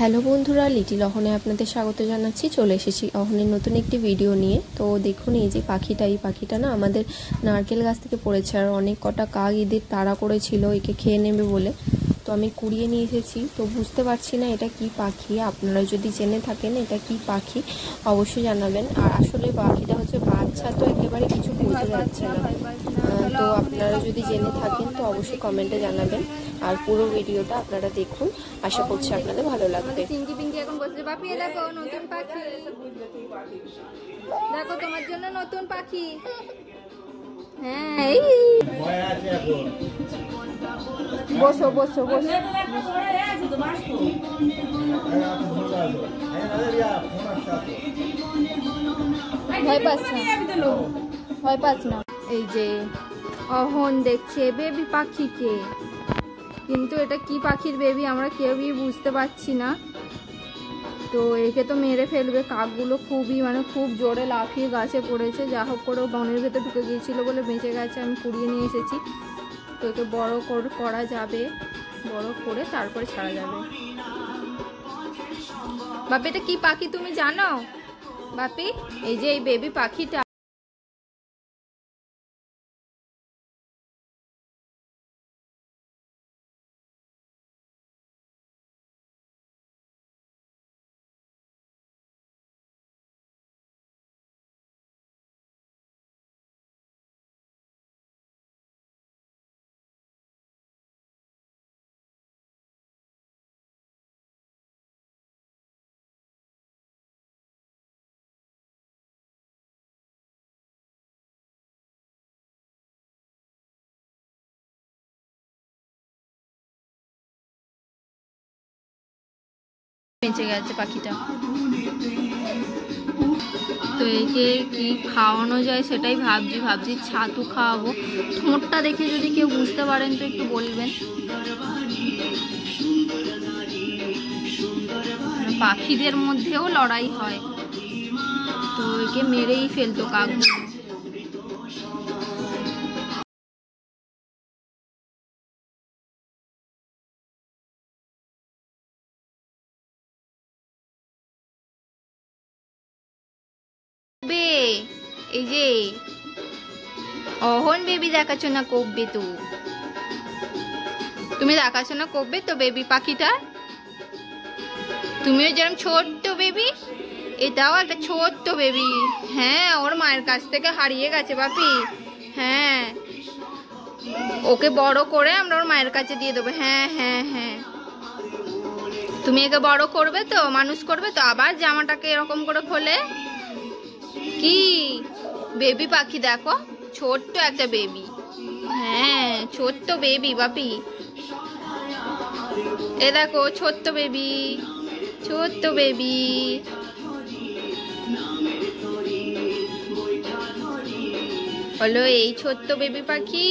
Hello বন্ধুরা, little অহনে আপনাদের স্বাগত জানাচ্ছি। চলে এসেছি অহনের নতুন একটি ভিডিও নিয়ে। তো দেখুন, এই যে পাখিটা, এই পাখিটা না আমাদের নারকেল গাছ থেকে পড়েছে, আর অনেক কটা কাক ঈদের তাড়া করেছিল একে খেয়ে নেবে বলে। তো আমি কুড়িয়ে নিয়ে এসেছি। তো বুঝতে পারছি না এটা কি পাখি। আপনারা যদি জেনে থাকেন এটা কি পাখি অবশ্যই জানাবেন। আর আসলে পাখিটা হচ্ছে বাচ্চা, তো একেবারে কিছু বোঝা যাচ্ছে না। তো আপনারা যদি জেনে থাকেন তো অবশ্যই কমেন্টে জানাবেন। আর পুরো ভিডিওটা আপনারা দেখুন, আশা করছি আপনাদের ভালো লাগবে। চিঙ্কি পিঙ্কি এখন বসে, বাপি দেখো নতুন পাখি, দেখো তোমার জন্য নতুন পাখি। হ্যাঁ, বসো বসো বসো। ভয় পাস না, ভয় পাস না। এই যে অহন দেখছে বেবি পাখিকে, কিন্তু এটা কি পাখির বেবি আমরা কেউই বুঝতে পারছি না। তো একে তো মেরে ফেলবে। কাকগুলো খুব জোরে লাফিয়ে গাছে পড়েছে। যা হোক করে বনের ভেতর ঢুকে গিয়েছিল বলে বেঁচে গেছে। আমি কুড়িয়ে নিয়ে এসেছি। তো একে বড় করা যাবে, বড় করে তারপরে ছাড়া যাবে। বাপি এটা কি পাখি তুমি জানো? বাপি এই যে এই বেবি পাখিটা, বেঁচে গেছে পাখিটা। তো একে কি খাওয়ানো যায় সেটাই ভাবছি ছাতু খাওয়াবো। ঠোঁটটা দেখে যদি কেউ বুঝতে পারেন তো একটু বলবেন। পাখিদের মধ্যেও লড়াই হয়, তো একে মেরেই ফেলতো কাকগুলো। এই যে অহন বেবি দেখাশোনা করবে, তো তুমি দেখাশোনা করবে তো বেবি পাখিটা। তুমিও যেরকম ছোট্ট বেবি, এটাও একটা ছোট্ট বেবি। হ্যাঁ, ওর মায়ের কাছ থেকে হারিয়ে গেছে বাপি। হ্যাঁ, ওকে বড় করে আমরা ওর মায়ের কাছে দিয়ে দেবো। হ্যাঁ হ্যাঁ হ্যাঁ, তুমি একে বড় করবে তো, মানুষ করবে তো। আবার জামাটাকে এরকম করে খোলে কি বেবি পাখি, দেখো ছোট্ট একটা বেবি। হ্যাঁ, ছোট্ট বেবি বাপি। এ দেখো ছোট্ট বেবি, ছোট্ট বেবি। হলো এই ছোট্ট বেবি পাখি।